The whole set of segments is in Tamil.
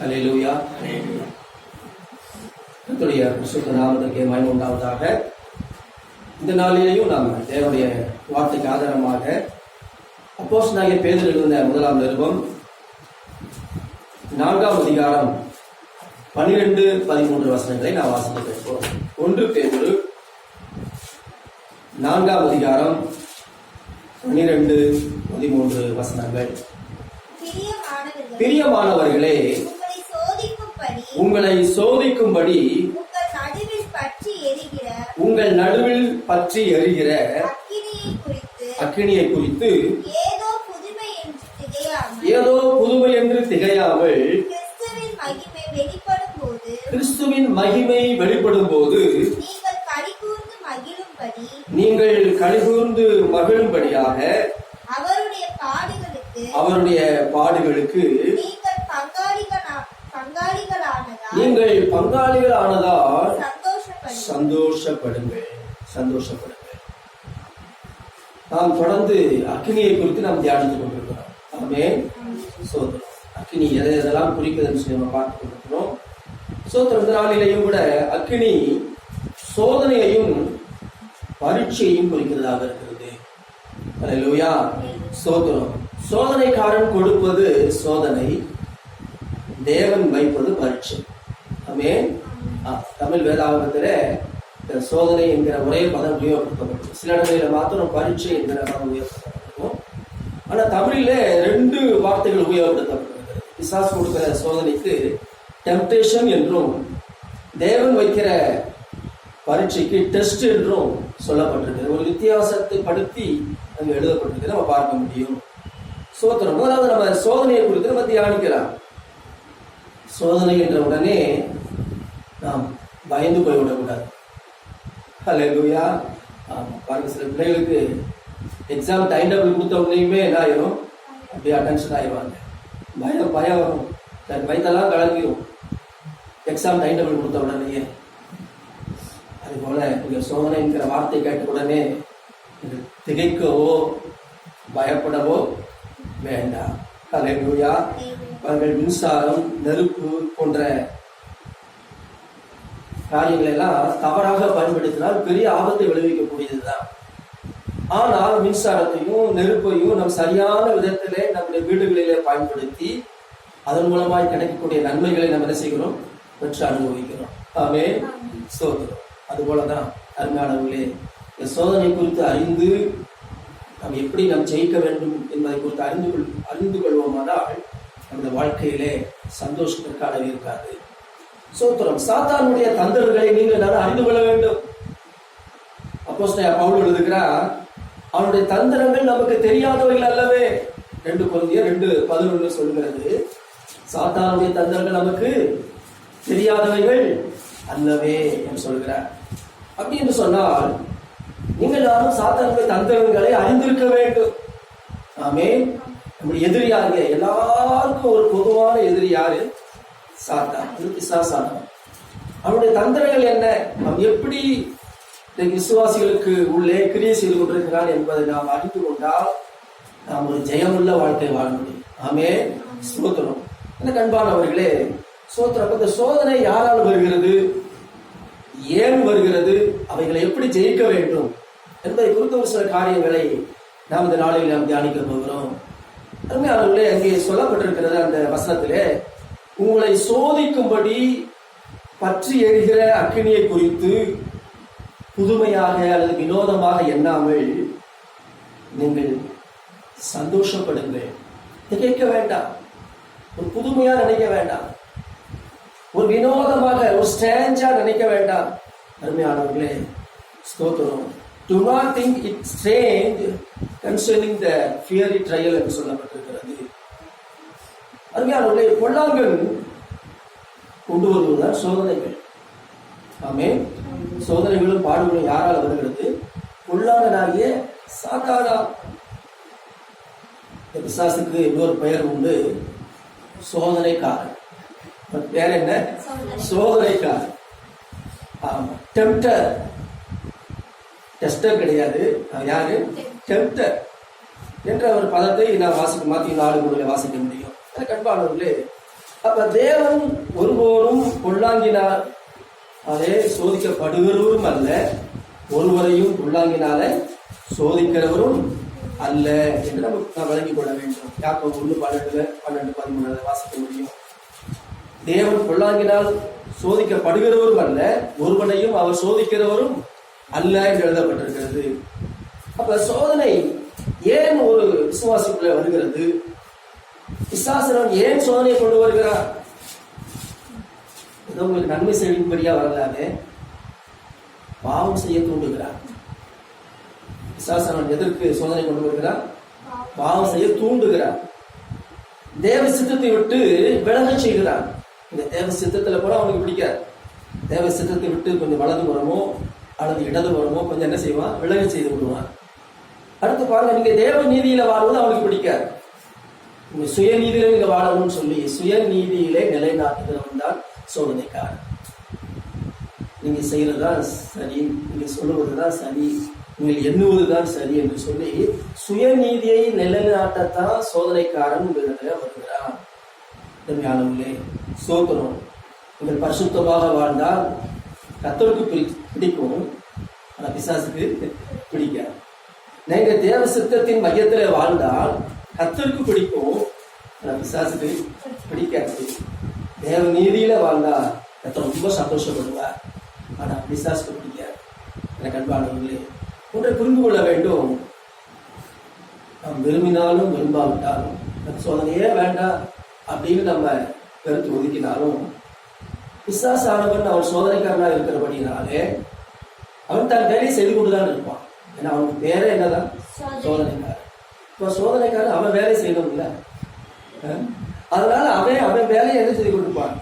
அல்லேலூயா. கர்த்தருடைய பரிசுத்த நாமத்திற்கு மகிமை உண்டாவதாக. இந்த நாளிலேயும் நாம் தேவனுடைய வார்த்தைக்கு ஆதாரமாக அப்போஸ்தலனாகிய பேதுரு எழுதின முதலாம் நிருபம் 4ஆம் அதிகாரம் 12-13 வசனங்களை நாம் வாசிக்க கேட்போம். 1 பேதுரு 4ஆம் அதிகாரம் 12-13 வசனங்கள். பிரியமானவர்களே, உங்களை சோதிக்கும்படி உங்கள் நடுவில் பற்றி எரிகிற அக்கினியை குறித்து ஏதோ புதுமை என்று திகையாமல் கிறிஸ்துவின் மகிமை வெளிப்படும் போது நீங்கள் களிகூர்ந்து மகிழும்படியாக அவருடைய பாடுகளுக்கு நீங்கள் பங்காளிகளானதால் சந்தோஷப்படுங்கள். நாம் தொடர்ந்து அக்கினியை குறித்து நாம் தியானித்துக் கொண்டிருக்கிறோம். ஆமென். சோதரம் அக்கினி எதெல்லாம் குறிக்குதுன்னு சொல்லி நம்ம பார்த்து கொண்டிருக்கிறோம். சோதரம் இந்த நாளிலேயும் கூட அக்கினி சோதனையையும் பரீட்சையையும் குறிக்கிறதாக இருக்கிறது. அல்லேலூயா. சோதரம் சோதனைக்காரன் கொடுப்பது சோதனை, தேவன் வைப்பது பரீட்சை. ஆமென். தமிழ் வேதாகமத்தில் சோதனை என்கிற ஒரே பதம் உபயோகப்படுத்தப்படும். சில இடங்களில் மாத்திரம் பரீட்சை என்கிற பதம் உபயோகப்படுத்தப்படும். ஆனா தமிழில 2 வார்த்தைகள் உபயோகப்படுத்தப்பட்டிருக்கிறது. பிசாசு கொடுக்கிற சோதனைக்கு டெம்ப்டேஷன் என்றும், தேவன் வைக்கிற பரீட்சைக்கு டெஸ்ட் என்றும் சொல்லப்பட்டிருக்கிறது. ஒரு வித்தியாசத்தை படுத்தி அங்கு எழுதப்பட்டிருக்கிறது நம்ம பார்க்க முடியும். சோதனம் முதலாவது நம்ம சோதனையை குறித்து நம்ம தியானிக்கலாம். சோதனை என்ற உடனே நாம் பயந்து போய்விடக்கூடாது. அல்லேலூயா. பாருங்க, சில பிள்ளைகளுக்கு எக்ஸாம் டைம் டேபிள் கொடுத்த உடனேயுமே என்ன ஆயிரும், அப்படியே அட்டென்ஷன் ஆயிடுவாங்க. பயம் வரும், வயிற்றெல்லாம் கலங்கிடும் எக்ஸாம் டைம் டேபிள் கொடுத்த உடனேயே. அது போல நீங்க சோதனைங்கிற வார்த்தை கேட்ட உடனே திகைக்கவோ பயப்படவோ வேண்டாம். அல்லேலூயா. அவர்கள் மின்சாரம், நெருப்பு போன்ற காரியங்கள் எல்லாம் தவறாக பயன்படுத்தினால் பெரிய ஆபத்தை விளைவிக்கக்கூடியதுதான். ஆனால் மின்சாரத்தையும் நெருப்பையும் நம் சரியான விதத்திலே நம்முடைய வீடுகளிலே பயன்படுத்தி அதன் மூலமாய் கிடைக்கக்கூடிய நன்மைகளை நம்ம என்ன செய்கிறோம், பெற்று அனுபவிக்கிறோம். ஆமென். சோதரம் அதுபோலதான் அருமையானவர்களே, இந்த சோதனை குறித்து அறிந்து நாம் எப்படி நாம் ஜெயிக்க வேண்டும் என்பதை குறித்து அறிந்து கொள்வோமானால் நம்முடைய வாழ்க்கையிலே சந்தோஷத்திற்கு அளவு இருக்காது. சோத்திரம் சாத்தானுடைய தந்திரங்களை நீங்கள் நான் அறிந்து கொள்ள வேண்டும். அப்போஸ்தலனாகிய பவுல் எழுதுகிறார், அவனுடைய தந்திரங்கள் நமக்கு தெரியாதவைகள் அல்லவே. 2 கொரிந்தியர் 2:11 சொல்கிறது, சாத்தானுடைய தந்திரங்கள் நமக்கு தெரியாதவைகள் அல்லவே என்று சொல்கிறார். அப்படி என்று சொன்னால் நீங்கள் யாரும் சாத்தானுடைய தந்திரங்களை அறிந்திருக்க வேண்டும். ஆமென். நம்முடைய எதிரியாகிய எல்லாருக்கும் ஒரு பொதுவான எதிரி யாரு? சாத்தான், பிசாசானவன். அவனுடைய தந்திரங்கள் என்ன, அவன் எப்படி விசுவாசிகளுக்கு உள்ளே கிரியை செய்து கொண்டிருக்கிறான் என்பதை நாம் அறிந்து கொண்டால் நாம் ஒரு ஜெயமுள்ள வாழ்க்கை வாழ முடியும். ஆமென். ஸ்தோத்திரம். எனக்கு அன்பானவர்களே, ஸ்தோத்திரம். இந்த சோதனை யாரால் வருகிறது, ஏன் வருகிறது, அவைகளை எப்படி ஜெயிக்க வேண்டும் என்பதை குறித்த ஒரு சில காரியங்களை நாம் இந்த நாளில் நாம் தியானிக்க போகிறோம். அருமையானவர்களே, அங்கே சொல்லப்பட்டிருக்கிறது அந்த வசனத்திலே, உங்களை சோதிக்கும்படி பற்றி எரிகிற அக்கினியை குறித்து புதுமையாக அல்லது வினோதமாக எண்ணாமல் நீங்கள் சந்தோஷப்படுங்கள். திகைக்க வேண்டாம், ஒரு புதுமையா நினைக்க வேண்டாம், ஒரு வினோதமாக ஒரு ஸ்ட்ரேஞ்சா நினைக்க வேண்டாம். அருமையானவர்களே, ஸ்தோத்திரம். Do not think it strange concerning the fiery trial என்று சொல்லப்பட்டிருக்கிறது. அருமையானவர்களே, பொல்லாங்கன் கொண்டு வருவதுதான் சோதனைகள். ஆமென். சோதனைகளும் பாடுகளும் யாரால் வருகிறது? பொல்லாங்கனாகிய சாத்தானா. பிசாசுக்கு இன்னொரு பெயர் உண்டு, சோதனைக்காரன். வேற என்ன? சோதனைக்காரன். ஆமா, டெம்ப்டர். டெஸ்டர் கிடையாது, யாரு? டெம்ப்டர் என்ற ஒரு பதத்தை நான் மாத்தி 4 வாசிக்க முடியும். கண்பாளர்களே, அப்ப தேவன் ஒருபோதும் பொல்லாங்கினால் அதே சோதிக்கப்படுகிறவரும் அல்ல, ஒருவரையும் பொல்லாங்கினாலே சோதிக்கிறவரும் அல்ல என்று நாம் வழங்கிக் கொள்ள வேண்டும். யாக்கோபு 1:12-13 வாசிக்க முடியும். தேவன் பொல்லாங்கினால் சோதிக்கப்படுகிறவரும் அல்ல, ஒருவனையும் அவர் சோதிக்கிறவரும் அல்ல என்று எழுதப்பட்டிருக்கிறது. அப்ப சோதனை ஏன் ஒரு விசுவாசிக்குள்ள வருகிறது? பிசாசன் ஏன் சோதனையை கொண்டு வருகிறார்? ஏதோ உங்களுக்கு நன்மை செய்யும்படியா வரலாமே, பாவம் செய்ய தூண்டுகிறார். பிசாசன் எதற்கு சோதனை கொண்டு வருகிறார்? பாவம் செய்ய தூண்டுகிறார். தேவ சித்தத்தை விட்டு விலக செய்கிறார். இந்த தேவ சித்தத்துல கூட அவனுக்கு பிடிக்காது. தேவ சித்தத்தை விட்டு கொஞ்சம் வலது புறமோ அல்லது இடது புறமோ கொஞ்சம் என்ன செய்வான்? விலக செய்து விடுவான். அடுத்து பாருங்க, நீங்க தேவ நீதியில வாழ்வது அவனுக்கு பிடிக்காது. நீங்க சுயநீதியில நீங்க வாழணும்னு சொல்லி சுயநீதியிலே நிலைநாட்டுகிறவன் தான் சோதனைக்காரன். நீங்க செய்யறதுதான் சரி, நீங்க சொல்லுவதுதான் சரி, நீங்கள் எண்ணுவதுதான் சரி என்று சொல்லி சுயநீதியை நிலைநாட்டத்தான் சோதனைக்காரன் உங்களிடத்துல வருகிறான். ஞானங்களே, சோதனம் நீங்கள் பரிசுத்தமாக வாழ்ந்தால் கர்த்தருக்கு பிடிக்கும், ஆனா பிசாசுக்கு பிடிக்காது. நீங்க தேவ சித்தத்தின் மையத்துல வாழ்ந்தால் கர்த்தருக்கு பிடிக்கும், ஆனா பிசாசுக்கு பிடிக்காது. தேவ நீதியில வாழ்ந்தா கர்த்தர் ரொம்ப சந்தோஷப்படுவார், ஆனா பிசாசுக்கு பிடிக்காது. எனக்கு அன்பானவர்களே, ஒன்றை புரிந்து கொள்ள வேண்டும். நாம் விரும்பினாலும் விரும்பாவிட்டாலும் சோதனையே வேண்டாம் அப்படின்னு நம்ம கருத்து ஒதுக்கினாலும் பிசாசானவன் அவன் சோதனைக்காரனாக இருக்கிறபடினாலே அவன் தன் வேலையை செய்து கொண்டுதான் இருப்பான். ஏன்னா அவனுக்கு பேரே என்னதான்? சோதனைக்காரன். இப்போ சோதனைக்காரன் அவன் வேலை செய்யணும் இல்லை, அதனால அவன் வேலையை என்ன செய்து கொண்டிருப்பான்?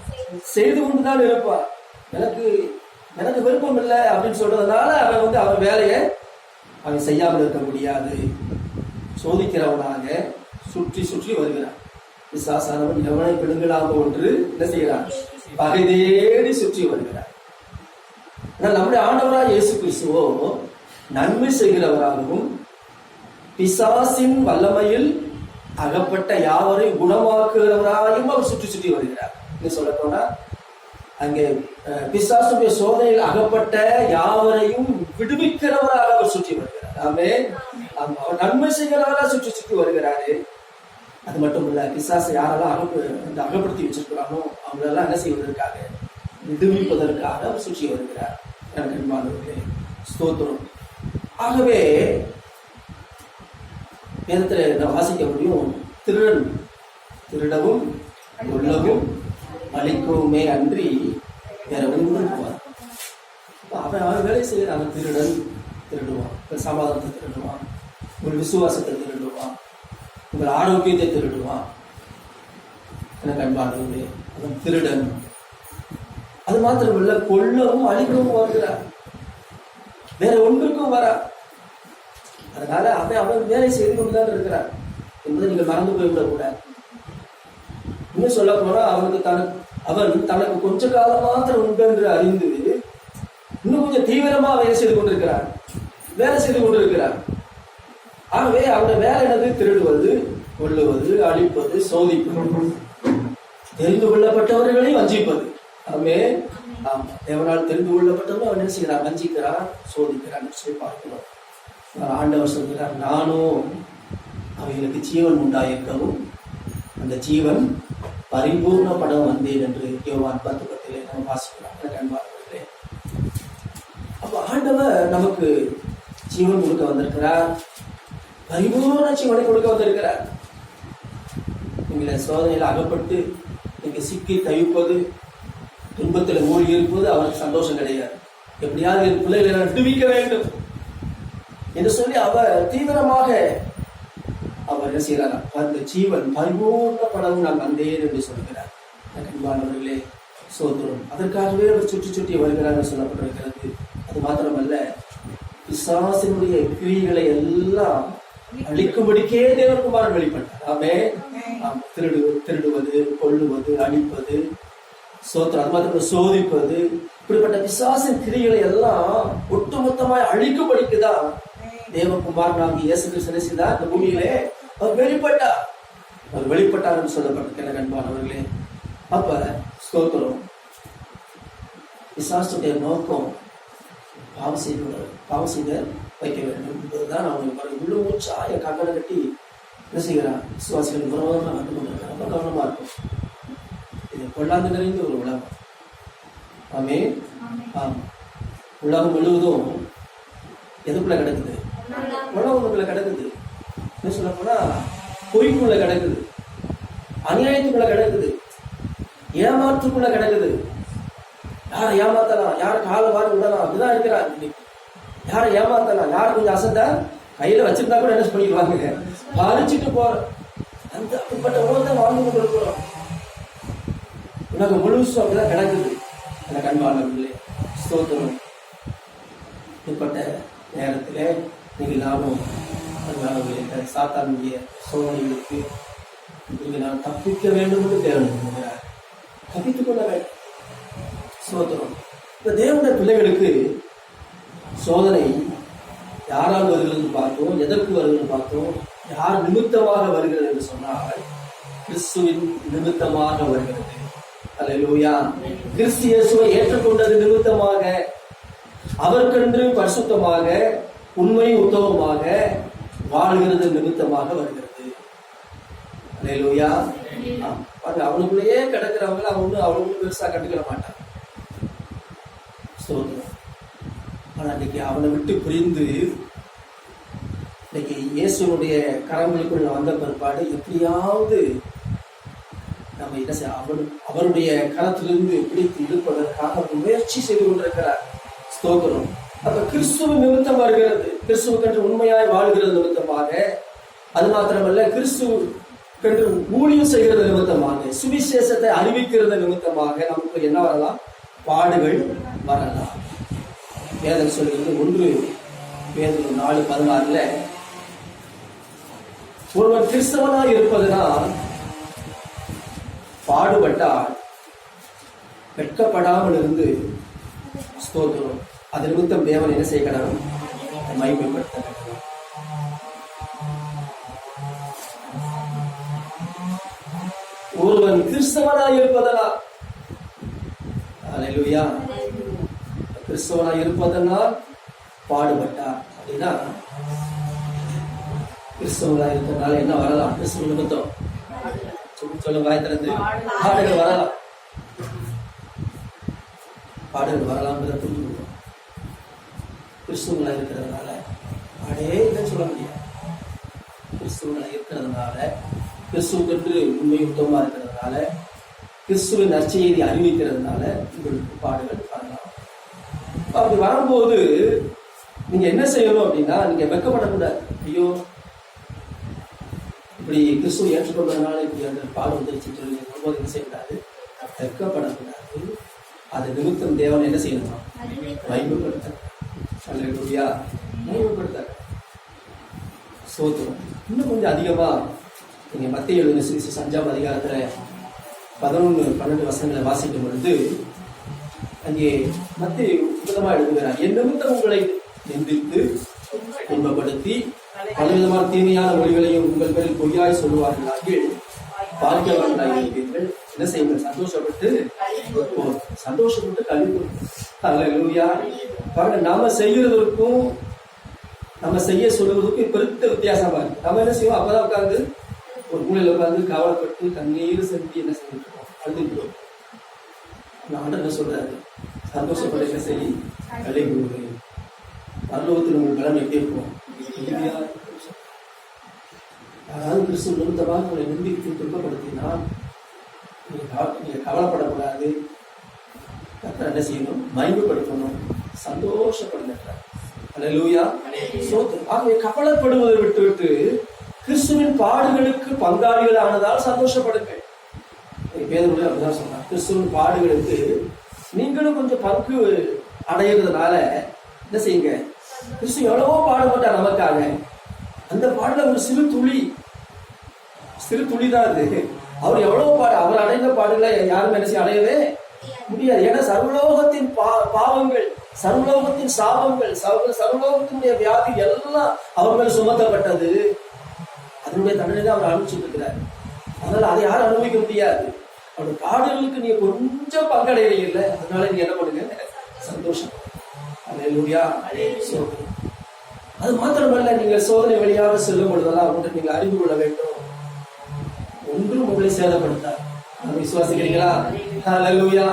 செய்து கொண்டுதான் இருப்பான். எனக்கு விருப்பம் இல்லை அப்படின்னு சொல்றதுனால அவன் அவன் வேலையை அவன் செய்யாமல் இருக்க முடியாது. சோதிக்கிறவனாக சுற்றி சுற்றி வருகிறான். பிசாசானவன் எவனை பிடுங்கலாக ஒன்று என்ன செய்கிறான்? பகை தேடி சுற்றி வருகிறார். நம்முடைய ஆண்டவராக இயேசு கிறிஸ்துவோ நன்மை செய்கிறவராகவும் பிசாசின் வல்லமையில் அகப்பட்ட யாவரையும் குணமாக்குகிறவராகவும் அவர் சுற்றி சுற்றி வருகிறார். என்ன சொல்ல போனா, அங்கே பிசாசுடைய சோதனையில் அகப்பட்ட யாவரையும் விடுவிக்கிறவராக அவர் சுற்றி வருகிறார். அவர் நன்மை செய்கிறவராக சுற்றி சுற்றி வருகிறாரு. அது மட்டும் இல்ல, பிசாசை யாரெல்லாம் அகப்படுத்தி வச்சிருக்கிறானோ அவங்களெல்லாம் என்ன செய்வதற்காக? விடுவிப்பதற்காக அவர் சுற்றி வருகிறார். ஸ்தோத்திரம். ஆகவே வேதத்துல நான் வாசிக்க முடியும், திருடவும் கொல்லவும் அழிக்கவுமே அன்றி வேற ஒன்றும். அவன் வேலை செய்ய அவன் திருடுவான், சமாதானத்தை திருடுவான், ஒரு விசுவாசத்தை திருடுவான், உங்கள் ஆரோக்கியத்தை திருடுவான். எனக்கு அன்பானது, அவன் திருடன். அது மாத்திரமல்ல, கொல்லவும் அழிக்கவும் வருகிறார், வேற ஒன்றுக்கும் வரா. அதனால அவன் வேலை செய்து கொண்டுதான் இருக்கிறார் என்பதை நீங்கள் மறந்து போய்விடக் கூடாது. இன்னும் சொல்ல போனா, அவன் தனக்கு கொஞ்ச காலம் மாத்திரம் உண்டு என்று அறிந்து இன்னும் கொஞ்சம் தீவிரமா வேலை செய்து கொண்டிருக்கிறார். ஆகவே அவருடைய வேலை என்னது? திருடுவது, கொல்லுவது, அழிப்பது, சோதிப்பது, தெரிந்து கொள்ளப்பட்டவர்களை வஞ்சிப்பது. தேவனால் தெரிந்து கொள்ளப்பட்டவர்கள் அவன் என்ன செய்கிறான்? வஞ்சிக்கிறான், சோதிக்கிறான் சொல்லி பார்க்கிறோம். ஆண்டவர் சொல்கிறார், நானும் அவைகளுக்கு ஜீவன் உண்டாயிருக்கவும் அந்த ஜீவன் பரிபூர்ணப்பட வந்தேன் என்று யோவான் 10:10 நம்ம வாசிக்கிறோம். அப்ப ஆண்டவர் நமக்கு ஜீவன் கொடுக்க வந்திருக்கிறார், பரிபூர்ண ஜீவனை கொடுக்க வந்திருக்கிறார். நீங்க சோதனையில் அகப்பட்டு நீங்க சிக்கி தவிப்பது, துன்பத்துல மூழ்கி இருப்பது அவருக்கு சந்தோஷம் கிடையாது. எப்படியாவது என் பிள்ளைகளை விடுவிக்க வேண்டும் என்று சொல்லி அவர் தீவிரமாக அவர் என்ன செய்யறார்? அந்த ஜீவன் பரிபூர்ணப்படவும் நான் வந்தேன் என்று சொல்கிறார். அன்பானவர்களே, சோதரம். அதற்காகவே அவர் சுற்றி சுற்றி வருகிறார் சொல்லப்பட்டிருக்கிறது. அது மாத்திரமல்ல, பிசாசினுடைய கிரியைகளை எல்லாம் அழிக்கும்படிக்கே தேவகுமாரன் வெளிப்பட்டார். திருடுவது, கொல்லுவது, அழிப்பது, சோத்திரம். அது மாத்திரம் சோதிப்பது, இப்படிப்பட்ட பிசாசின் கிரியைகளை எல்லாம் ஒட்டுமொத்தமாய் அழிக்கும்படிக்குதான் தேவகுமாரன் நாங்கள் இயேசு கிறிஸ்து செய்தார். இந்த பூமியிலே அவர் வெளிப்பட்டார் என்று சொல்லப்பட்டிருக்கிற அன்பானவர்களே. அப்ப ஸ்தோத்திரம், பிசாசுடைய நோக்கம் பாவம் செய்த வைக்க வேண்டும் என்பதுதான் அவனுக்கு முழு மூச்சாய கண்ணனை கட்டி என்ன செய்கிறான், விசுவாசிகள் விரோதமாக வந்து கொண்டிருக்கிறான். ரொம்ப கவனமா இருக்கும். இது கொள்ளாந்து நிறைந்த ஒரு உலகம். ஆமே. உலகம் முழுவதும் எதுக்குள்ள கிடக்குது? உலகத்துக்குள்ள கிடக்குது. என்ன சொல்ல போனா பொய்க்குள்ள கிடக்குது, அநியாயத்துக்குள்ள கிடக்குது, ஏமாற்றுக்குள்ள கிடக்குது. யாரை ஏமாத்தலாம், யாரை காலை வாரி விடலாம், அப்படிதான் இருக்கிறார். யாரை ஏமாத்தலாம், யாரு கொஞ்சம் அசந்தா கையில வச்சிருந்தா கூட என்ன பண்ணிடுவாங்க, பறிச்சுட்டு போற அந்த அப்படிப்பட்ட உலகத்தை வாழ்ந்து கொண்டு இருக்கிறோம். உலகம் முழுசும் அப்படிதான் கிடக்குது. அந்த கண்பாளர்களே ஸ்தோத்திரம். இப்பட்ட நேரத்துல நீங்கள் நாமும் சாத்தானுடைய சோதனைகளுக்கு நீங்க நான் தப்பிக்க வேண்டும் என்று தேவைப்படுகிறார். தப்பித்துக் கொள்ள வேண்டும். ஸ்தோத்திரம். இந்த தேவனுடைய பிள்ளைகளுக்கு சோதனை யாரால் வருகிறது பார்த்தோம், எதற்கு வருகிறது பார்த்தோம். யார் நிமித்தமாக வருகிறது என்று சொன்னால் கிறிஸ்துவின் நிமித்தமாக வருகிறது. அல்லேலூயா. கிறிஸ்து இயேசுவை ஏற்றுக்கொண்டது நிமித்தமாக, அவருக்கென்று பரிசுத்தமாக உண்மை உத்தமமாக வாழ்கிறது நிமித்தமாக வருகிறது. அல்லேலூயா. அவனுக்குள்ளேயே கிடக்கிறவங்க அவனுக்கு பெருசா கண்டுக்கிற மாட்டான். ஆனா இன்னைக்கு அவனை விட்டு பிரிந்து இன்னைக்கு இயேசுனுடைய கரங்களுக்குள்ள வந்த பிற்பாடு எப்படியாவது நம்ம என்ன செய்ய அவருடைய கரத்திலிருந்து பிடித்து இழுப்பதற்காக முயற்சி செய்து கொண்டிருக்கிறார். ஸ்தோத்திரம். அப்ப கிறிஸ்துவ நிமித்தம் வருகிறது, கிறிஸ்துவுக்கென்று உண்மையாய் வாழ்கிறது நிமித்தமாக, அது மாத்திரமல்ல கிறிஸ்துவுக்கென்று ஊழியம் செய்கிறது நிமித்தமாக, சுவிசேஷத்தை அறிவிக்கிறது நிமித்தமாக நமக்கு என்ன வரலாம், பாடுகள் வரலாம். வேதம் சொல்கிறது 1 பேதுரு 4:16 ஒருவன் கிறிஸ்தவனாய் இருப்பதனால் பாடுபட்டால் வெட்கப்படாமல் இருந்து ஸ்தோத்திரம் அது நிமித்தம் தேவன் என்ன செய்யணும், மகிமைப்படுத்த வேண்டும். ஒருவன் கிறிஸ்தவனாய் இருப்பதனால், அல்லேலூயா, கிறிஸ்தவனாய் இருப்பதனால் பாடுபட்டார் அப்படின்னா கிறிஸ்தவனாய் இருக்கிறதுனால என்ன வரலாம், கிறிஸ்துவ நிமித்தம் சொல்லுங்க, வாய் திறந்து பாடுகள் வரலாம், பாடுகள் வரலாம். கிறிஸ்துவனா இருக்கிறதுனால பாடே இல்லைன்னு சொல்ல முடியாது. கிறிஸ்துவனா இருக்கிறதுனால, கிறிஸ்துவுக்கு உண்மை உத்தமமா இருக்கிறதுனால, கிறிஸ்துவின் நற்செய்தி அறிவிக்கிறதுனால உங்களுக்கு பாடுகள் வரலாம். அப்படி வரும்போது நீங்க என்ன செய்யணும் அப்படின்னா, நீங்க வெட்கப்படக்கூடாது. ஐயோ இப்படி கிறிஸ்துவ ஏற்றுக்கொண்டதுனால இப்படி அந்த பாடு வந்துருச்சு சொல்லும்போது என்ன செய்யக்கூடாது, வெட்கப்படக்கூடாது. அது நிமித்தம் தேவன் என்ன செய்யணும், மகிமைப்படுத்த. அல்லேலூயா, மகிமைப்படுத்த. ஸ்தோத்திரம். இன்னும் கொஞ்சம் அதிகமா நீங்க மத்தேயு எழுதின சுவிசேஷம் 5ஆம் அதிகாரத்துல 11-12 வசனங்களை வாசிக்கும் பொழுது அங்கே மத்தேயு விதமா எழுதுகிறார், என் நிமித்தம் உங்களை நிந்தித்து துன்பப்படுத்தி பலவிதமான தீமையான மொழிகளையும் உங்கள் பேரில் பொய்யாய் சொல்லுவார்கள், பாக்கியவான்களாயிருப்பீர்கள். என்ன செய்யுங்கள், சந்தோஷப்பட்டு கல்வி. அல்லேலூயா. பாருங்க, நாம செய்யறதற்கும் நம்ம செய்ய சொல்லுவதற்கும் பெருத்த வித்தியாசமா இருக்கு. நம்ம என்ன செய்வோம், அப்பதான் உட்கார்ந்து ஒரு மூலையில உட்கார்ந்து கவலைப்பட்டு கண்ணீர் செஞ்சு என்ன செஞ்சுருக்கோம், அழுதுக்கிறோம். ஆண்டவர் என்ன சொல்றாரு, சந்தோஷப்பட்டு என்ன செய்ய கல்வி கொடுக்குறேன். பரலோகத்தில் உங்களுக்கு பலன் எப்படி இருக்கும், யாராவது கிறிஸ்துவ நிமித்தமாக உங்களை நிந்தித்து துன்பப்படுத்தினால் நீங்க கவலைப்படக்கூடாது. கர்த்தர் என்ன செய்யணும், மகிமைப்படுத்தணும், சந்தோஷப்படுங்க. அல்லேலூயா. ஆகவே கவலைப்படுவதை விட்டு கிறிஸ்துவின் பாடுகளுக்கு பங்காளிகள் ஆனதால் சந்தோஷப்படுங்கள். பேதுரு அப்படிதான் சொன்னார், கிறிஸ்துவின் பாடுகளுக்கு நீங்களும் கொஞ்சம் பங்கு அடையிறதுனால என்ன செய்யுங்க, கிறிஸ்து எவ்வளவோ பாடுபட்டார் நமக்காக. அந்த பாடல ஒரு சிறு துளி தான் அது. அவர் எவ்வளவு அவர் அடைந்த பாடுகளை யாரும் என்ன செய்ய அடையவே முடியாது. ஏன்னா சர்வலோகத்தின் பாவங்கள், சர்வலோகத்தின் சாபங்கள், சர்வலோகத்தினுடைய வியாதி எல்லாம் அவர் மேல் சுமத்தப்பட்டது. அதனுடைய தண்டனை அவர் அனுப்பிச்சுட்டு இருக்கிறார். அதனால அதை யாரும் அனுபவிக்க முடியாது. அவருடைய பாடுகளுக்கு நீ கொஞ்சம் பங்கடையில, அதனால நீ என்ன பண்ணுங்க, சந்தோஷம். அல்லேலூயா. அது மாத்திரமல்ல, நீங்க சோதனை வழியாக செல்லும் பொழுதெல்லாம் ஒன்று நீங்க அறிந்து கொள்ள வேண்டும், ஒன்றும் உங்களை சேதப்படுத்தார். விசுவாசிக்கிறீங்களா? அல்லேலூயா.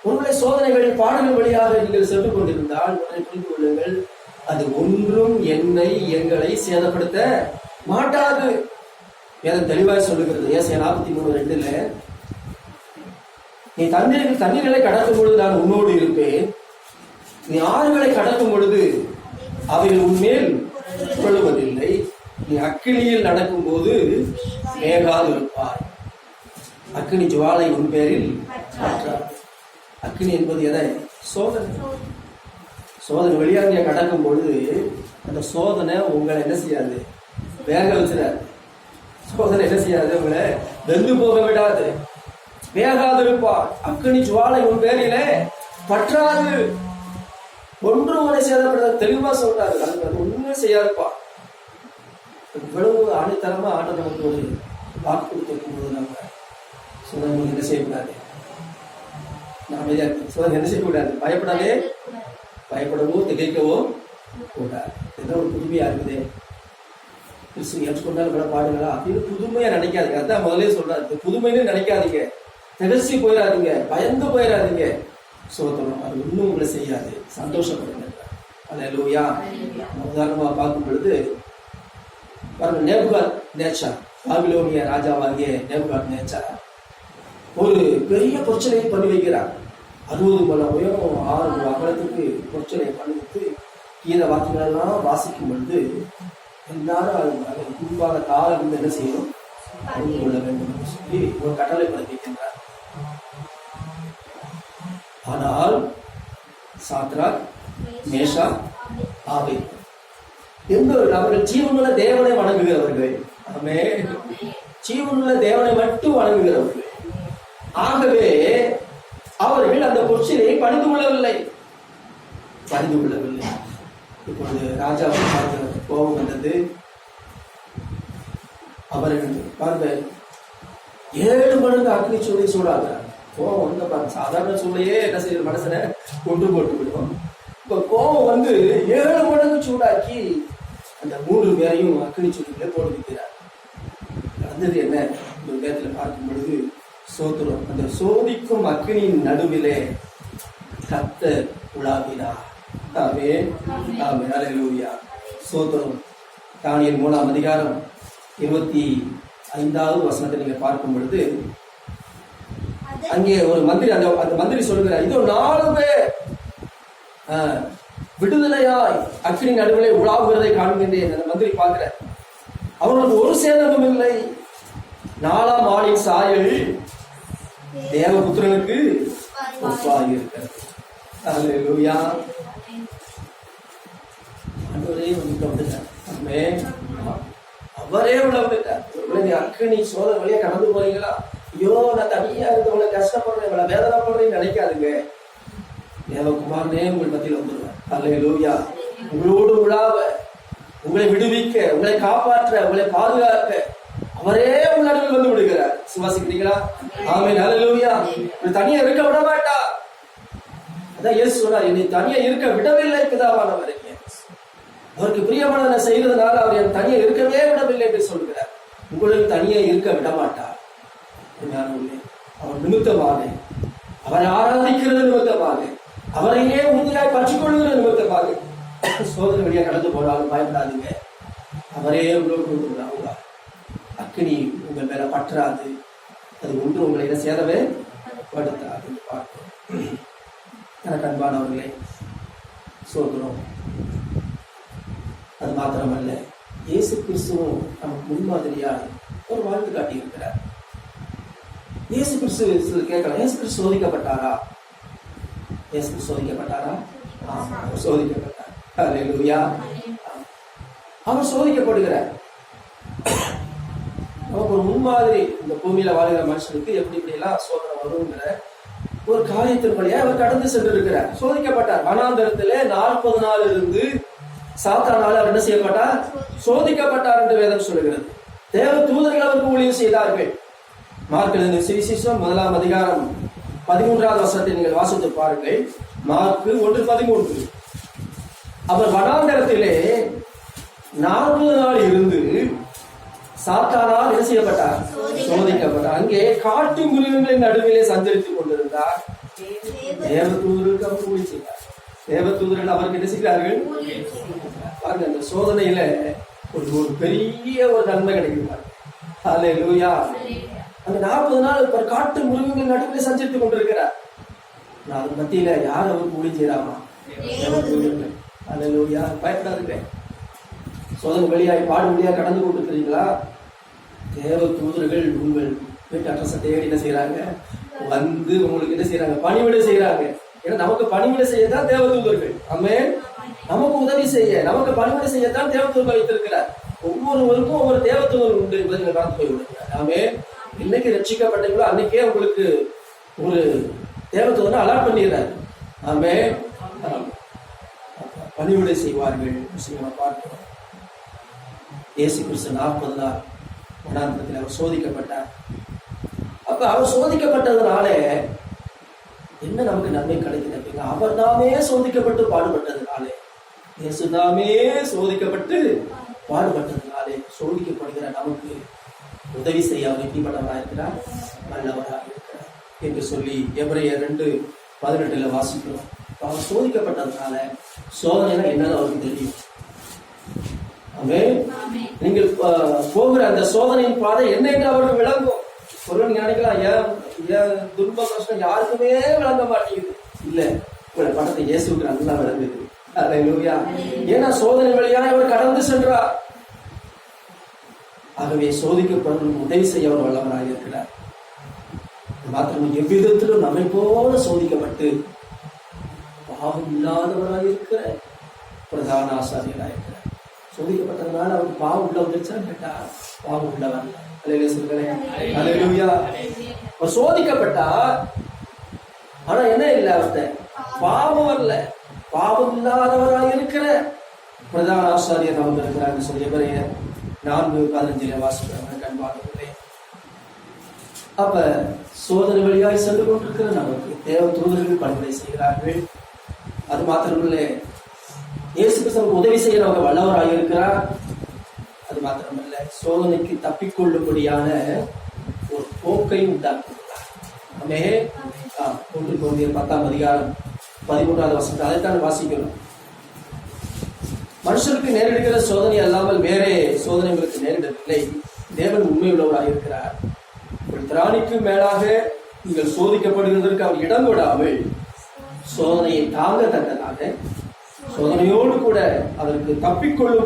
உங்களை சோதனை வழி பாடல்கள் வழியாக நீங்கள் சென்று கொண்டிருந்தால் ஒன்றை புரிந்து கொள்ளுங்கள், அது ஒன்றும் எங்களை சேதப்படுத்த மாட்டாது. வேதம் தெளிவாய் சொல்லுகிறது. ஏசாயா 43:2 நீ தண்ணீர்களை கடக்கும் பொழுது நான் உன்னோடு இருப்பேன், நீ ஆறுகளை கடக்கும் பொழுது அவைகள் உன்மேல் கொள்ளுவதில்லை, நீ அக்கினியில் நடக்கும் போது வேகாது இருப்பாய், அக்கினி ஜுவாலை உன் பேரில் மாற்றாது. அக்கினி என்பது எதை? சோதனை. சோதனை வழியாக நீங்க கடக்கும் பொழுது அந்த சோதனை உங்களை என்ன செய்யாது, வேக வச்சிடாது. சோதனை என்ன செய்யாது, உங்களை வெந்து போக விடாது, வேகாது இருப்பார். அக்கினி ஜுவாலை உன் பேரிலே பற்றாது, ஒன்றும் உன்னை சேதப்படுத்த தெளிவா சொல்றாரு. அது ஒண்ணுமே செய்யாதுப்பா. இவ்வளவு ஆணித்தரமா ஆண்டவர் நமக்கு ஒரு வாக்கு கொடுத்திருக்கும் போது நம்ம சோதனை என்ன செய்யக்கூடாது, நாம சோதனை என்ன செய்யக்கூடாது, பயப்படவோ திகைக்கவோ கூடாது. இதெல்லாம் ஒரு புதுமையா இருக்குது. கிறிஸ்து ஏற்றுக்கொண்டாலும் கூட பாடுங்களா அப்படின்னு புதுமையா நினைக்காதீங்க. அதான் முதலே சொல்றாரு, புதுமைன்னு நினைக்காதீங்க, திகழ்ச்சி போயிடாதீங்க, பயந்து போயிடாதீங்க. சோதனம் அது ஒன்றும் உங்களை செய்யாது, சந்தோஷப்படுங்க. அல்லேலூயா. உதாரணமா பார்க்கும் பொழுது பாருங்க, நேபுகாத்நேச்சார், பாபிலோனிய ராஜாவாகிய நேபுகாத்நேச்சார் ஒரு பெரிய பிரச்சனையை பண்ணி வைக்கிறார். 60 மணி உயரம் 6 முழ அகலத்துக்கு பிரச்சனையை பண்ணி வைத்து கீத வாக்குகளெல்லாம் வாசிக்கும் பொழுது எல்லாரும் குறிப்பாக காலம் வந்து என்ன செய்யணும், அறிந்து கொள்ள வேண்டும் என்று சொல்லி ஒரு கட்டளை பிறப்பிக்கின்றார். ஆனால் சாத்ராக், மேஷாக், ஆபேத் என்பவர்கள் அவர்கள் ஜீவனுள்ள தேவனை வணங்குகிறவர்கள். ஆமென். ஜீவனுள்ள தேவனை மட்டும் வணங்குகிறவர்கள். ஆகவே அவர்கள் அந்த பொற்சிலையை பணிந்து கொள்ளவில்லை. இப்பொழுது ராஜாவுக்கு பார்த்து கோபம் வந்தது. அவர்கள் பாருங்க 7 மடங்கு அக்னி சூளை சூடாகிறார். கோபம் வந்து பாருங்க, சாதாரண சூளையே என்ன செய்ய மனசனை கொண்டு போட்டு விடுவோம். இப்ப கோபம் வந்து 7 மடங்கு சூடாக்கி அந்த 3 பேரையும் அக்னி சூளையில போட்டு வைக்கிறார். நடந்தது என்ன ஒரு நேரத்துல பார்க்கும் பொழுது, சோத்திரம், அந்த சோதிக்கும் அக்னியின் நடுவிலே கர்த்தர் உலாவினார். ஆமென், ஆமென், அல்லேலூயா. சோத்திரம். தானியேல் 3ஆம் அதிகாரம் 25வது வசனத்தை நீங்க பார்க்கும் பொழுது அங்கே ஒரு மந்திரி, அந்த மந்திரி சொல்லுகிறார், இதோ 4 பேர் விடுதலையாய் அக்னி நடுவிலே உலாவுகிறதை காண்கின்றேன். அந்த மந்திரி பார்க்கிற, அவர்களுக்கு ஒரு சேதமும் இல்லை. 4ஆம் ஆளின் சாயல் தேவபுத்திரனுக்கு ஒப்பாகி இருக்கிறது. அல்லேலூயா. ஆண்டவரே வந்துட்டார். ஆமென். அவரே வந்துட்டார். ஒருவேளை அக்னி சோதனை வழியா கடந்து போறீங்களா, ஐயோ நான் தனியா இருந்து உங்களை கஷ்டப்படுறேன், இவ்வளவு வேதனைப்படுறேன்னு நினைக்காதுங்க. தேவகுமாரனே உங்கள் மத்தியில் வந்துடுவார். அல்லேலூயா. உங்களோடு உலாவ, உங்களை விடுவிக்க, உங்களை காப்பாற்ற, உங்களை பாதுகாக்க அவரே உங்கள் நடுவில் வந்து விடுகிறார். சுவாசிக்கிறீங்களா? ஆமென், அல்லேலூயா. தனியா இருக்க விட மாட்டா. அதான் இயேசு சொன்னார், என்னை தனியா இருக்க விடவில்லை பிதாவானவர். அவருக்கு பிரியமானதை செய்யறதுனால அவர் என் தனியா இருக்கவே விடவில்லை என்று சொல்கிறார். உங்களையும் தனியா இருக்க விட மாட்டார். அவர் நிமித்தமாக, அவரை ஆராதிக்கிறது நிமித்தமாக, அவரையே உறுதியாய் பற்றிக் கொள்கிற நிமித்தமாக சோதனை வழியா கடந்து போனாலும் பயப்படாதீங்க. அவரே உங்களோடு அக்னி உங்கள் மேல பற்றாது, அது ஒன்று உங்களை என்ன சேதவே படுத்தாது. பார்ப்போம். எனக்கு அன்பானவர்களே, சோதனம். அது மாத்திரமல்ல, இயேசு கிறிஸ்துவும் நமக்கு முன்மாதிரியாக ஒரு வாழ்த்து காட்டியிருக்கிறார். இயேசு கிறிஸ்து கேட்கலாம், இயேசு கிறிஸ்து சோதிக்கப்பட்டாரா? இயேசு கிறிஸ்து சோதிக்கப்பட்டாரா? சோதிக்கப்பட்டார். அல்லேலூயா. அவர் சோதிக்கப்படுகிறார். நமக்கு ஒரு முன்மாதிரி, இந்த பூமியில வாழ்கிற மனுஷனுக்கு எப்படி இப்படி எல்லாம் சோதனை வருங்கிற ஒரு காரியத்தின் வழியா அவர் கடந்து சென்று இருக்கிறார். சோதிக்கப்பட்டார். வனாந்தரத்திலே 40 நாள் இருந்து சாத்தானால அவர் என்ன செய்யப்பட்டார்? சோதிக்கப்பட்டார் என்று வேதம் சொல்லுகிறது. தேவ தூதர்கள் அவருக்கு ஊழியம் செய்தார்கள். மார்க் எழுதின சுவிசேஷம் 1ஆம் அதிகாரம் 13வது வசனத்தை நீங்கள் வாசித்து பாருங்கள். மார்க் 1:13. அவர் வனாந்தரத்திலே 40 நாள் இருந்து சாத்தானால் என்ன செய்யப்பட்டார்? சோதிக்கப்பட்டார். அங்கே காட்டு மிருகங்களின் நடுவிலே சஞ்சரித்துக் கொண்டிருந்தார். தேவதூதர்களுக்கு அவர் ஊழியம் செய்தார். தேவதூதர்கள் அவருக்கு என்ன செய்கிறார்கள்? பாருங்க, அந்த சோதனையில ஒரு பெரிய ஒரு நன்மை கிடைக்கிறார். ஹல்லேலூயா. அந்த 40 நாள் காட்டு மிருகங்கள் நடுவில் சஞ்சரித்துக் கொண்டிருக்கிறார். அது மத்தியில யார் அவருக்கு ஊழியம் செய்யறாமா? தேவதூதர்கள். ஹல்லேலூயா. பயப்படாதுங்க. சோதனை வழியாய் பாடு வழியா கடந்து கொண்டிருக்கிறீங்களா? தேவ தூதர்கள் உங்கள் வீட்டு அட்ரஸை தேடி என்ன செய்யறாங்க? வந்து உங்களுக்கு என்ன செய்யறாங்க? பணிவிடை செய்யறாங்க. ஏன்னா நமக்கு பணிவிடை செய்யத்தான் தேவ தூதர்கள். ஆமென். நமக்கு உதவி செய்ய, நமக்கு பணிவிடை செய்யத்தான் தேவ தூதர்கள் வைத்திருக்கிறார். ஒவ்வொருவருக்கும் ஒவ்வொரு தேவ தூதர் உண்டு என்பதை நீங்கள் பார்த்து போய் விடுகிறார். ஆமென். இன்னைக்கு ரட்சிக்கப்பட்டீங்களோ அன்னைக்கே உங்களுக்கு ஒரு தேவ தூதரை அலாட் பண்ணிடுறாரு. ஆமென். பணிவிடை செய்வார்கள். பார்க்கிறோம். இயேசு கிறிஸ்து 40 நாள் வனாந்தரத்தில் அவர் சோதிக்கப்பட்டார். அப்ப அவர் சோதிக்கப்பட்டதுனால என்ன நமக்கு நன்மை கிடைக்குது? அவர் தாமே சோதிக்கப்பட்டு பாடுபட்டதுனாலே, இயேசுதாமே சோதிக்கப்பட்டு பாடுபட்டதுனாலே சோதிக்கப்படுகிற நமக்கு உதவி செய்ய அவர் எப்படிப்பட்டவராக இருக்கிறார்? நல்லவராக இருக்கிறார் என்று சொல்லி எபிரேயர் 2:18 வாசிக்கிறோம். அவர் சோதிக்கப்பட்டதுனால சோதனை என்னன்னு அவருக்கு தெரியும். நீங்கள் போகிற அந்த சோதனையின் பாதை என்ன என்று அவருக்கு விளங்கும். ஒருவன் நினைக்கலாம், ஏன் துன்ப கஷ்டம் யாருக்குமே விளங்க மாட்டேங்குது. இல்ல, உங்களை படத்தை இயேசுக்கு நல்லா விளங்குது. அல்லேலூயா. ஏன்னா சோதனை வழியாக அவர் கடந்து சென்றார். ஆகவே சோதிக்கப்படும் உதவி செய்ய அவர் வல்லவராக இருக்கிறார். மாத்திரம் எவ்விதத்திலும் நம்மை போல சோதிக்கப்பட்டு பாவம் இல்லாதவராக இருக்கிற பிரதான ஆசாரியராக இருக்கிறார். சோதிக்கப்பட்டதுனால அவருக்கு பாவம் உள்ள வந்துருச்சான்னு கேட்டா பாவம் உள்ளவன். அல்லேலூயா. அவர் சோதிக்கப்பட்டா, ஆனா என்ன இல்லை, அவர்கிட்ட பாவம் வரல. பாவம் இல்லாதவராக இருக்கிற பிரதான ஆசாரியர் அவங்க இருக்கிறாங்க சொல்லி எபிரேயர் 4:15 வாசிக்கிறாங்க. கண்பாகவில்லை. அப்ப சோதனை வழியாய் சென்று கொண்டிருக்கிற நமக்கு தேவ தூதர்கள் பணிவிடை செய்கிறார்கள். அது மாத்திரமில்லை, இயேசு கிறிஸ்துவுக்கு உதவி செய்ய நமக்கு வல்லவராக இருக்கிறார். அது மாத்திரமல்ல, சோதனைக்கு தப்பிக்கொள்ளும்படியான ஒரு போக்கை உண்டாக்குகிறார். 1 கொரிந்தியர் 10ஆம் அதிகாரம் 13வது வசனம் அதைத்தான் வாசிக்கிறோம். மனுஷருக்கு நேரிடுகிற சோதனை அல்லாமல் வேறே சோதனைகளுக்கு நேரிடவில்லை. தேவன் உண்மை உள்ளவராக இருக்கிறார். உங்கள் திராணிக்கு மேலாக நீங்கள் சோதிக்கப்படுவதற்கு அவர் இடம் விடாமல் சோதனையை தாங்க தக்கதாக சோதனையோடு கூட அதற்கு தப்பிக்கொள்ளும்